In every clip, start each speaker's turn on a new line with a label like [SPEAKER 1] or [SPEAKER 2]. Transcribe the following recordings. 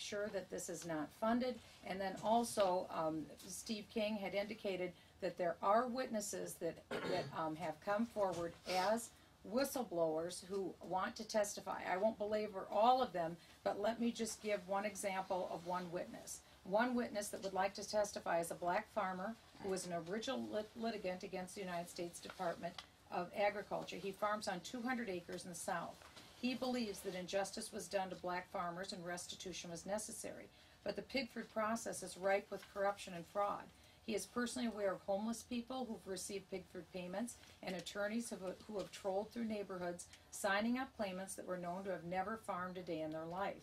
[SPEAKER 1] sure that this is not funded. And then also, Steve King had indicated that there are witnesses that have come forward as whistleblowers who want to testify. I won't belabor all of them, but let me just give one example of one witness. One witness that would like to testify is a black farmer who was an original litigant against the United States Department of Agriculture. He farms on 200 acres in the South. He believes that injustice was done to black farmers and restitution was necessary. But the Pigford process is ripe with corruption and fraud. He is personally aware of homeless people who've received Pigford payments and attorneys who have trolled through neighborhoods signing up claimants that were known to have never farmed a day in their life.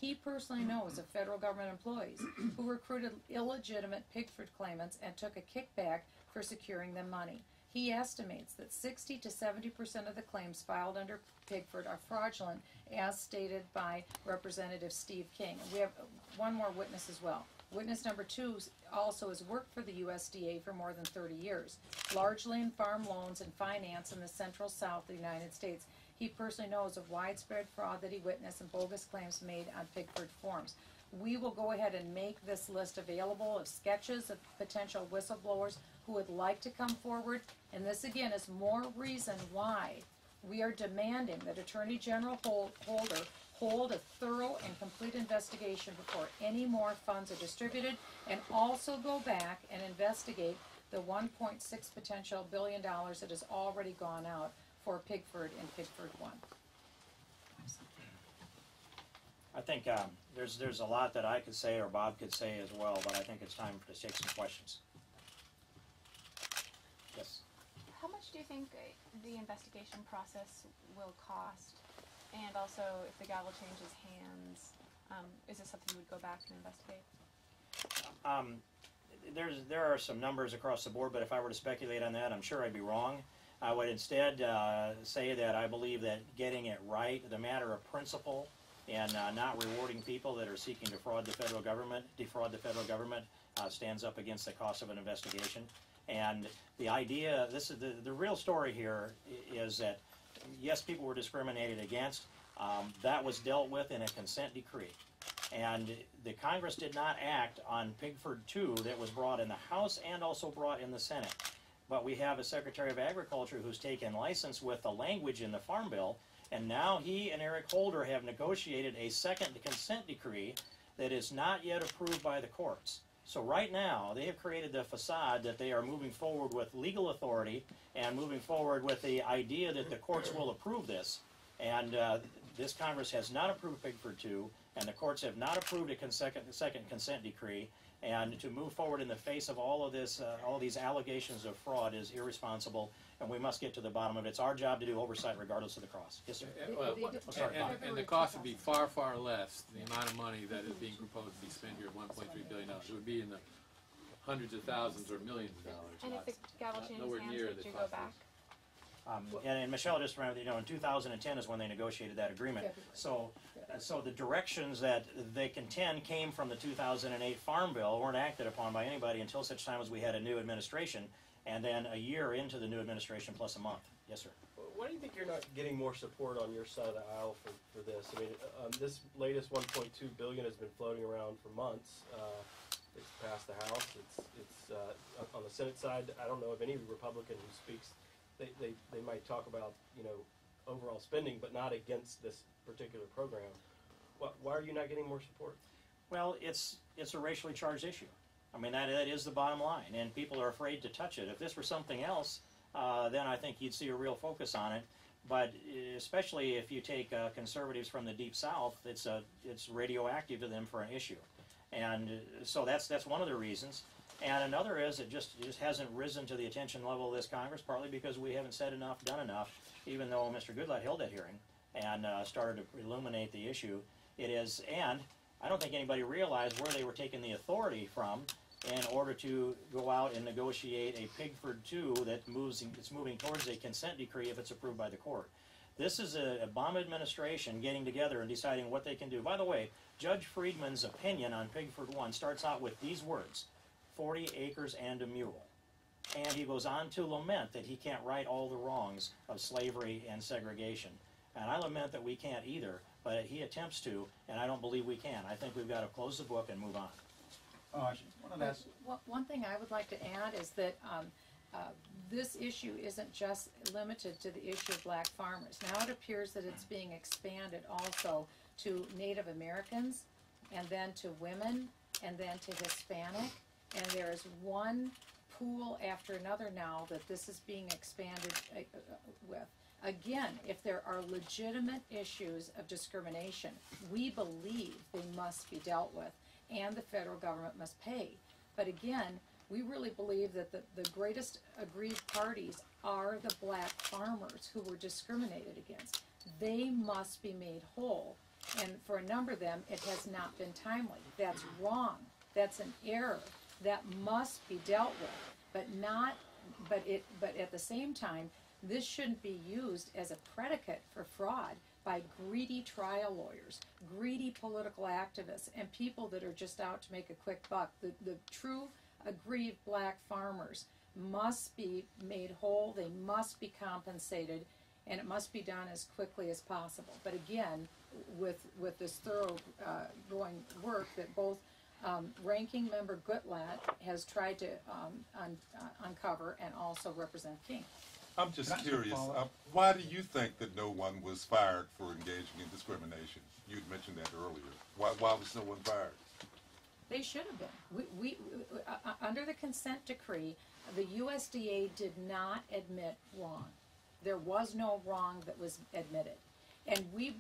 [SPEAKER 1] He personally knows of federal government employees who recruited illegitimate Pigford claimants and took a kickback for securing them money. He estimates that 60 to 70% of the claims filed under Pigford are fraudulent, as stated by Representative Steve King. And we have one more witness as well. Witness number 2 also has worked for the USDA for more than 30 years, largely in farm loans and finance in the central south of the United States. He personally knows of widespread fraud that he witnessed and bogus claims made on Pigford forms. We will go ahead and make this list available of sketches of potential whistleblowers who would like to come forward. And this, again, is more reason why we are demanding that Attorney General Holder hold a thorough and complete investigation before any more funds are distributed, and also go back and investigate the $1.6 potential billion that has already gone out for Pigford and Pigford 1.
[SPEAKER 2] I think there's a lot that I could say or Bob could say as well, but I think it's time to take some questions. Yes.
[SPEAKER 3] How much do you think the investigation process will cost? And also, if the gavel changes hands, is this something you would go back and investigate?
[SPEAKER 2] There are some numbers across the board, but if I were to speculate on that, I'm sure I'd be wrong. I would instead say that I believe that getting it right, the matter of principle, and not rewarding people that are seeking to defraud the federal government, stands up against the cost of an investigation. And the idea, this is the real story here, is that yes, people were discriminated against. That was dealt with in a consent decree. And the Congress did not act on Pigford 2 that was brought in the House and also brought in the Senate. But we have a Secretary of Agriculture who's taken license with the language in the Farm Bill, and now he and Eric Holder have negotiated a second consent decree that is not yet approved by the courts. So right now, they have created the facade that they are moving forward with legal authority and moving forward with the idea that the courts will approve this. And this Congress has not approved Pigford 2, and the courts have not approved a second consent decree. And to move forward in the face of all of this, all these allegations of fraud is irresponsible, and we must get to the bottom of it. It's our job to do oversight regardless of the cost. Yes, sir.
[SPEAKER 4] And the cost would be far, far less than the amount of money that is being proposed to be spent here, $1.3 billion. It would be in the hundreds of thousands or millions of dollars.
[SPEAKER 3] And if the gavel changes hands, would you go back?
[SPEAKER 2] And Michelle just remembered, in 2010 is when they negotiated that agreement. So the directions that they contend came from the 2008 Farm Bill weren't acted upon by anybody until such time as we had a new administration, and then a year into the new administration plus a month. Yes, sir.
[SPEAKER 5] Why do you think you're not getting more support on your side of the aisle for this? I mean, this latest $1.2 billion has been floating around for months. It's passed the House. It's on the Senate side. I don't know of any Republican who speaks. They might talk about, overall spending, but not against this particular program. Why are you not getting more support?
[SPEAKER 2] Well, it's a racially charged issue. I mean, that is the bottom line, and people are afraid to touch it. If this were something else, then I think you'd see a real focus on it. But especially if you take conservatives from the Deep South, it's radioactive to them for an issue. And so that's one of the reasons. And another is it just hasn't risen to the attention level of this Congress, partly because we haven't said enough, done enough, even though Mr. Goodlatte held that hearing and started to illuminate the issue. And I don't think anybody realized where they were taking the authority from in order to go out and negotiate a Pigford 2 that's moving towards a consent decree if it's approved by the court. This is a Obama administration getting together and deciding what they can do. By the way, Judge Friedman's opinion on Pigford 1 starts out with these words: 40 acres and a mule. And he goes on to lament that he can't right all the wrongs of slavery and segregation. And I lament that we can't either, but he attempts to, and I don't believe we can. I think we've got to close the book and move on.
[SPEAKER 6] Oh, I wanted to ask.
[SPEAKER 1] One thing I would like to add is that this issue isn't just limited to the issue of black farmers. Now it appears that it's being expanded also to Native Americans, and then to women, and then to Hispanic, and there is one pool after another now that this is being expanded with. Again, if there are legitimate issues of discrimination, we believe they must be dealt with, and the federal government must pay. But again, we really believe that the greatest aggrieved parties are the black farmers who were discriminated against. They must be made whole, and for a number of them, it has not been timely. That's wrong. That's an error. That must be dealt with, but at the same time, this shouldn't be used as a predicate for fraud by greedy trial lawyers, greedy political activists, and people that are just out to make a quick buck. The true aggrieved black farmers must be made whole, they must be compensated, and it must be done as quickly as possible. But again, with this thorough going work that both Ranking Member Goodlatte has tried to uncover, and also Representative King.
[SPEAKER 7] I'm just curious, why do you think that no one was fired for engaging in discrimination? You'd mentioned that earlier. Why was no one fired?
[SPEAKER 1] They should have been. We under the consent decree, the USDA did not admit wrong. There was no wrong that was admitted. And we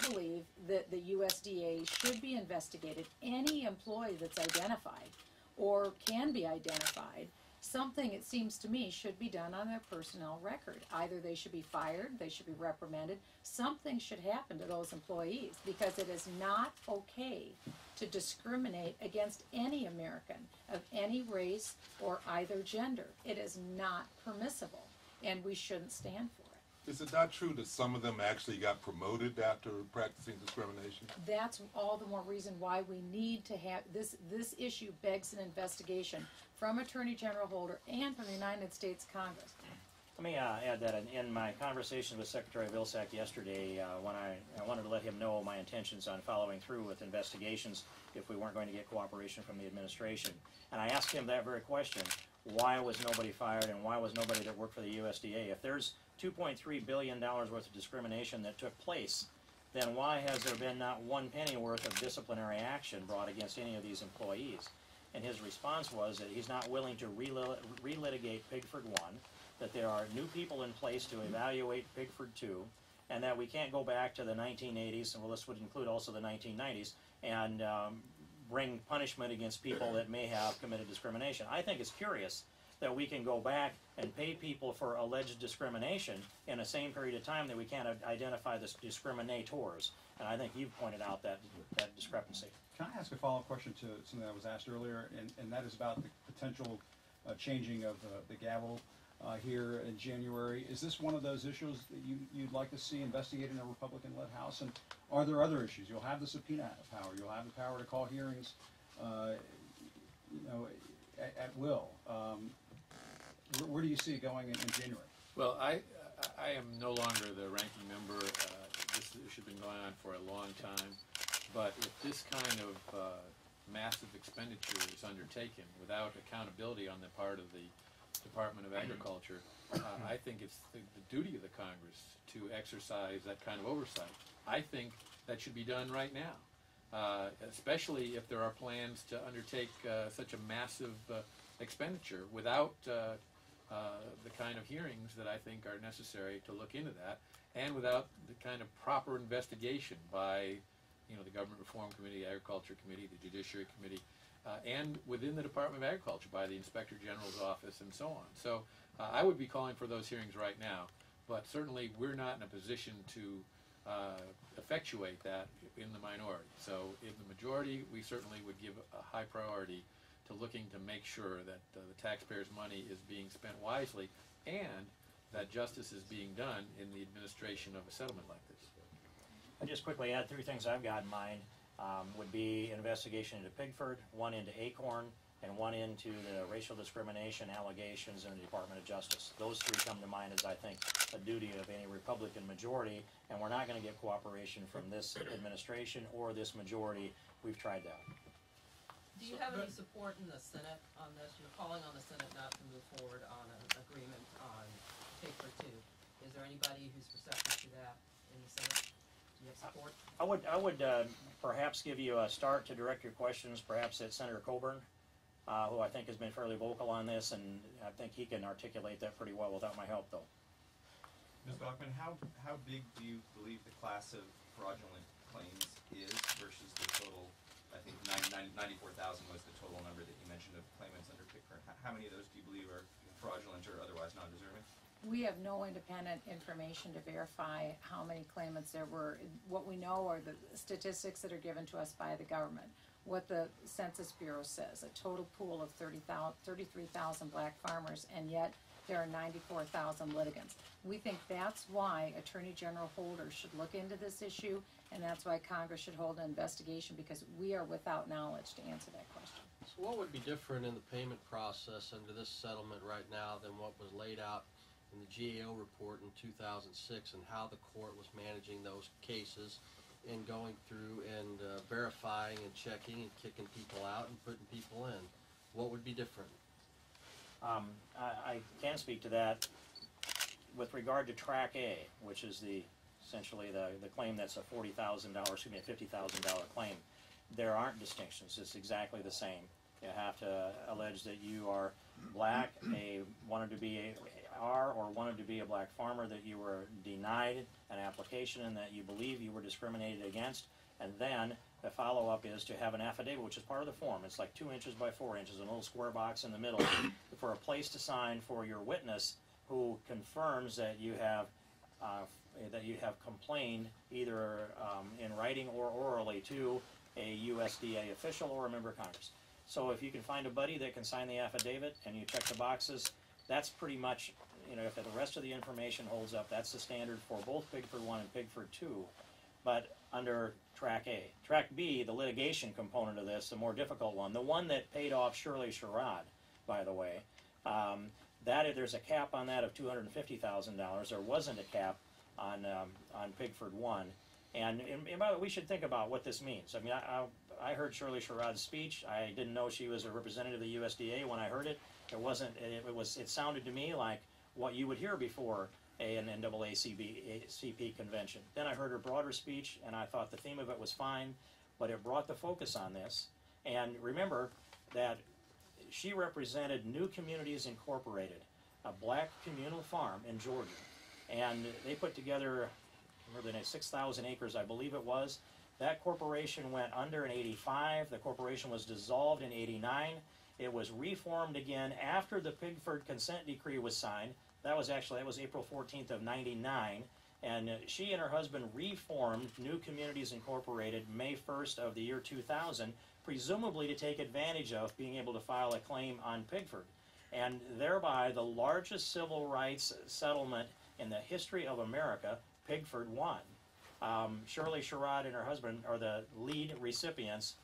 [SPEAKER 1] believe that the USDA should be investigated. Any employee that's identified or can be identified, something, it seems to me, should be done on their personnel record. Either they should be fired, they should be reprimanded, something should happen to those employees, because it is not okay to discriminate against any American of any race or either gender. It is not permissible, and we shouldn't stand for it.
[SPEAKER 7] Is it not true that some of them actually got promoted after practicing discrimination?
[SPEAKER 1] That's all the more reason why we need to have this issue begs an investigation from Attorney General Holder and from the United States Congress.
[SPEAKER 2] Let me add that in my conversation with Secretary Vilsack yesterday, when I wanted to let him know my intentions on following through with investigations if we weren't going to get cooperation from the administration. And I asked him that very question: why was nobody fired, and why was nobody that worked for the USDA? If there's $2.3 billion worth of discrimination that took place, then why has there been not one penny worth of disciplinary action brought against any of these employees? And his response was that he's not willing to relitigate Pigford 1, that there are new people in place to evaluate Pigford 2, and that we can't go back to the 1980s, and well, this would include also the 1990s, and bring punishment against people that may have committed discrimination. I think it's curious that we can go back and pay people for alleged discrimination in the same period of time that we can't identify the discriminators. And I think you've pointed out that discrepancy.
[SPEAKER 6] Can I ask a follow-up question to something that was asked earlier, and that is about the potential changing of the gavel here in January? Is this one of those issues that you'd like to see investigated in a Republican-led House? And are there other issues? You'll have the subpoena power. You'll have the power to call hearings, at will. Where do you see it going in January?
[SPEAKER 4] Well, I am no longer the ranking member. This issue has been going on for a long time. But if this kind of massive expenditure is undertaken without accountability on the part of the Department of Agriculture, I think it's the duty of the Congress to exercise that kind of oversight. I think that should be done right now, especially if there are plans to undertake such a massive expenditure without the kind of hearings that I think are necessary to look into that, and without the kind of proper investigation by the Government Reform Committee, Agriculture Committee, the Judiciary Committee, and within the Department of Agriculture by the Inspector General's office and so on. So I would be calling for those hearings right now, but certainly we're not in a position to effectuate that in the minority. So in the majority, we certainly would give a high priority to looking to make sure that the taxpayers' money is being spent wisely and that justice is being done in the administration of a settlement like this.
[SPEAKER 2] I'll just quickly add three things I've got in mind. would be investigation into Pigford, one into Acorn, and one into the racial discrimination allegations in the Department of Justice. Those three come to mind as, I think, a duty of any Republican majority, and we're not going to get cooperation from this administration or this majority. We've tried that.
[SPEAKER 8] Do you have any support in the Senate on this? You're calling on the Senate not to move forward on an agreement on Pigford 2. Is there anybody who's receptive to that in the Senate? Do you have support?
[SPEAKER 2] I would perhaps give you a start to direct your questions, perhaps at Senator Coburn, who I think has been fairly vocal on this, and I think he can articulate that pretty well without my help, though.
[SPEAKER 9] Ms. Bachmann, how big do you believe the class of fraudulent claims is versus the total? I think 94,000 was the total number that you mentioned of claimants under Pigford. How many of those do you believe are fraudulent or otherwise non-deserving?
[SPEAKER 1] We have no independent information to verify how many claimants there were. What we know are the statistics that are given to us by the government. What the Census Bureau says, a total pool of 33,000 black farmers, and yet there are 94,000 litigants. We think that's why Attorney General Holder should look into this issue, and that's why Congress should hold an investigation, because we are without knowledge to answer that question.
[SPEAKER 10] So what would be different in the payment process under this settlement right now than what was laid out in the GAO report in 2006, and how the court was managing those cases and going through and verifying and checking and kicking people out and putting people in? What would be different?
[SPEAKER 2] I can speak to that with regard to Track A, which is essentially the claim that's a $40,000, excuse me, a $50,000 claim. There aren't distinctions. It's exactly the same. You have to allege that you are black, wanted to be a black farmer, that you were denied an application and that you believe you were discriminated against, and then the follow-up is to have an affidavit, which is part of the form. It's like 2 inches by 4 inches, a little square box in the middle, for a place to sign for your witness who confirms that you have complained either in writing or orally to a USDA official or a member of Congress. So if you can find a buddy that can sign the affidavit and you check the boxes, that's pretty much, if the rest of the information holds up, that's the standard for both Pigford 1 and Pigford 2. But under Track A. Track B, the litigation component of this, the more difficult one, the one that paid off Shirley Sherrod, by the way, there's a cap on that of $250,000. There wasn't a cap on Pigford 1. And by the way, we should think about what this means. I mean, I heard Shirley Sherrod's speech. I didn't know she was a representative of the USDA when I heard it. It sounded to me like what you would hear before an NAACP convention. Then I heard her broader speech, and I thought the theme of it was fine, but it brought the focus on this. And remember that she represented New Communities Incorporated, a black communal farm in Georgia. And they put together, remember the name, 6,000 acres, I believe it was. That corporation went under in '85. The corporation was dissolved in '89. It was reformed again after the Pigford consent decree was signed. That was April 14th of '99. And she and her husband reformed New Communities Incorporated May 1st of the year 2000, presumably to take advantage of being able to file a claim on Pigford. And thereby the largest civil rights settlement in the history of America, Pigford won. Shirley Sherrod and her husband are the lead recipients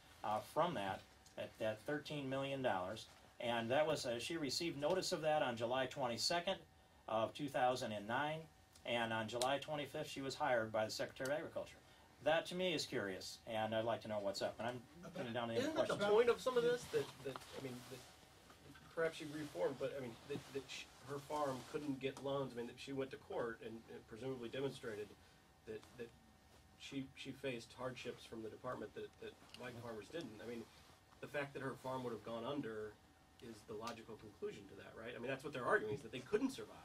[SPEAKER 2] from that at $13 million. And that was she received notice of that on July 22nd of 2009. And on July 25th, she was hired by the Secretary of Agriculture. That, to me, is curious, and I'd like to know what's up. And I'm putting down the
[SPEAKER 5] Isn't that
[SPEAKER 2] questions.
[SPEAKER 5] the point of some of this? That perhaps she reformed, but her farm couldn't get loans. I mean, that she went to court and presumably demonstrated that she faced hardships from the department that white farmers didn't. I mean, the fact that her farm would have gone under is the logical conclusion to that, right? I mean, that's what they're arguing, is that they couldn't survive.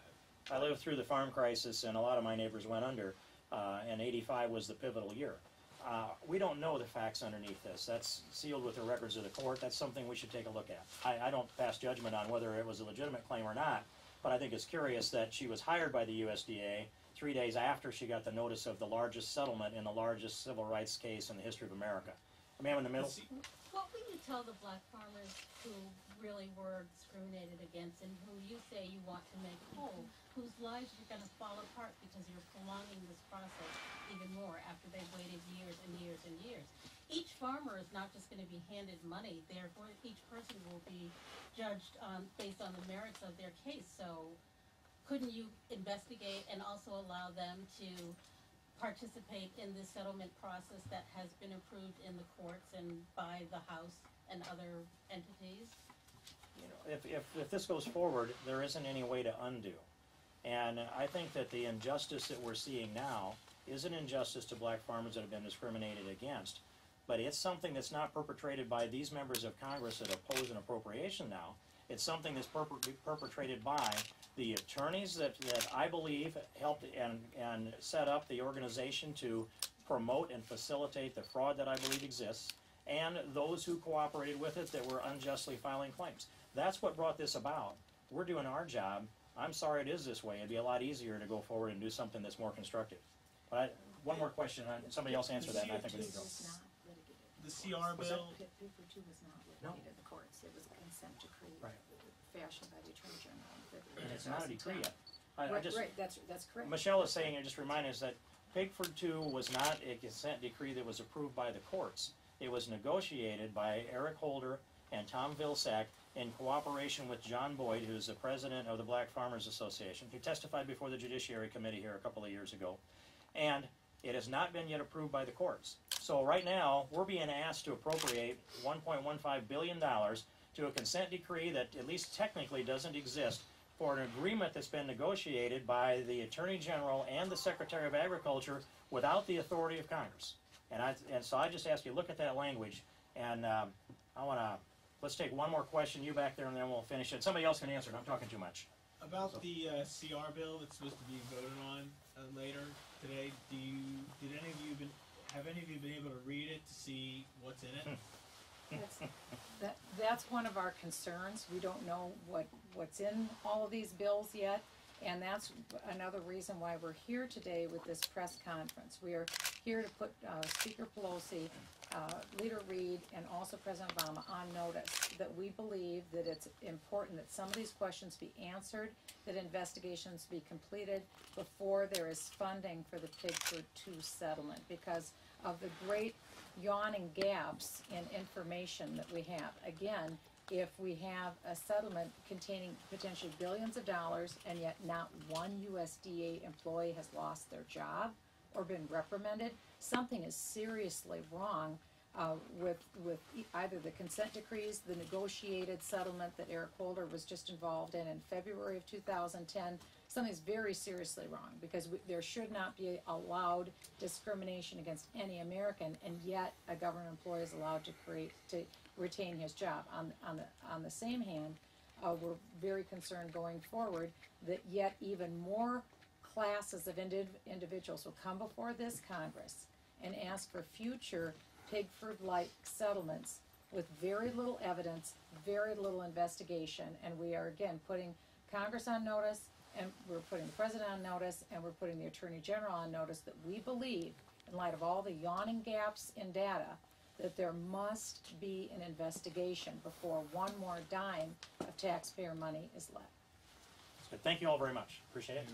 [SPEAKER 2] I lived through the farm crisis, and a lot of my neighbors went under, and '85 was the pivotal year. We don't know the facts underneath this. That's sealed with the records of the court. That's something we should take a look at. I don't pass judgment on whether it was a legitimate claim or not, but I think it's curious that she was hired by the USDA 3 days after she got the notice of the largest settlement in the largest civil rights case in the history of America. A man in the middle.
[SPEAKER 11] What will you tell the black farmers who really were discriminated against and who you say you want to make whole, whose lives are going to fall apart because you're prolonging this process even more after they've waited years and years and years? Each farmer is not just going to be handed money, therefore each person will be judged based on the merits of their case. So couldn't you investigate and also allow them to participate in this settlement process that has been approved in the courts and by the House and other entities?
[SPEAKER 2] You know, if this goes forward, there isn't any way to undo. And I think that the injustice that we're seeing now is an injustice to black farmers that have been discriminated against. But it's something that's not perpetrated by these members of Congress that oppose an appropriation now. It's something that's perpetrated by the attorneys that I believe helped and set up the organization to promote and facilitate the fraud that I believe exists, and those who cooperated with it that were unjustly filing claims. That's what brought this about. We're doing our job. I'm sorry it is this way. It'd be a lot easier to go forward and do something that's more constructive. But one more question. Somebody else answer that, and I think we need to go.
[SPEAKER 12] The CR bill.
[SPEAKER 1] Pigford 2 was not litigated in the courts. It was a consent decree fashioned by the Attorney General.
[SPEAKER 2] And it's not a decree yet.
[SPEAKER 1] Right, that's correct.
[SPEAKER 2] Michelle is saying, and just remind us that Pigford 2 was not a consent decree that was approved by the courts. It was negotiated by Eric Holder and Tom Vilsack in cooperation with John Boyd, who's the president of the Black Farmers Association. He testified before the Judiciary Committee here a couple of years ago. And it has not been yet approved by the courts. So right now, we're being asked to appropriate $1.15 billion to a consent decree that at least technically doesn't exist for an agreement that's been negotiated by the Attorney General and the Secretary of Agriculture without the authority of Congress. And so I just ask you, look at that language, and let's take one more question, you back there, and then we'll finish it. Somebody else can answer it. I'm talking too much.
[SPEAKER 12] About the CR bill that's supposed to be voted on later today, have any of you been able to read it to see what's in it?
[SPEAKER 1] That's one of our concerns. We don't know what's in all of these bills yet, and that's another reason why we're here today with this press conference. We are here to put Speaker Pelosi, Leader Reid, and also President Obama on notice that we believe that it's important that some of these questions be answered, that investigations be completed before there is funding for the Pigford 2 settlement, because of the great yawning gaps in information that we have. Again, if we have a settlement containing potentially billions of dollars and yet not one USDA employee has lost their job or been reprimanded, something is seriously wrong with either the consent decrees, the negotiated settlement that Eric Holder was just involved in February of 2010. Something's very seriously wrong, because there should not be allowed discrimination against any American, and yet a government employee is allowed to retain his job. On the same hand, we're very concerned going forward that yet even more classes of individuals will come before this Congress and ask for future Pigford-like settlements with very little evidence, very little investigation, and we are again putting Congress on notice, and we're putting the President on notice, and we're putting the Attorney General on notice that we believe, in light of all the yawning gaps in data, that there must be an investigation before one more dime of taxpayer money is left.
[SPEAKER 2] That's good. Thank you all very much. Appreciate it.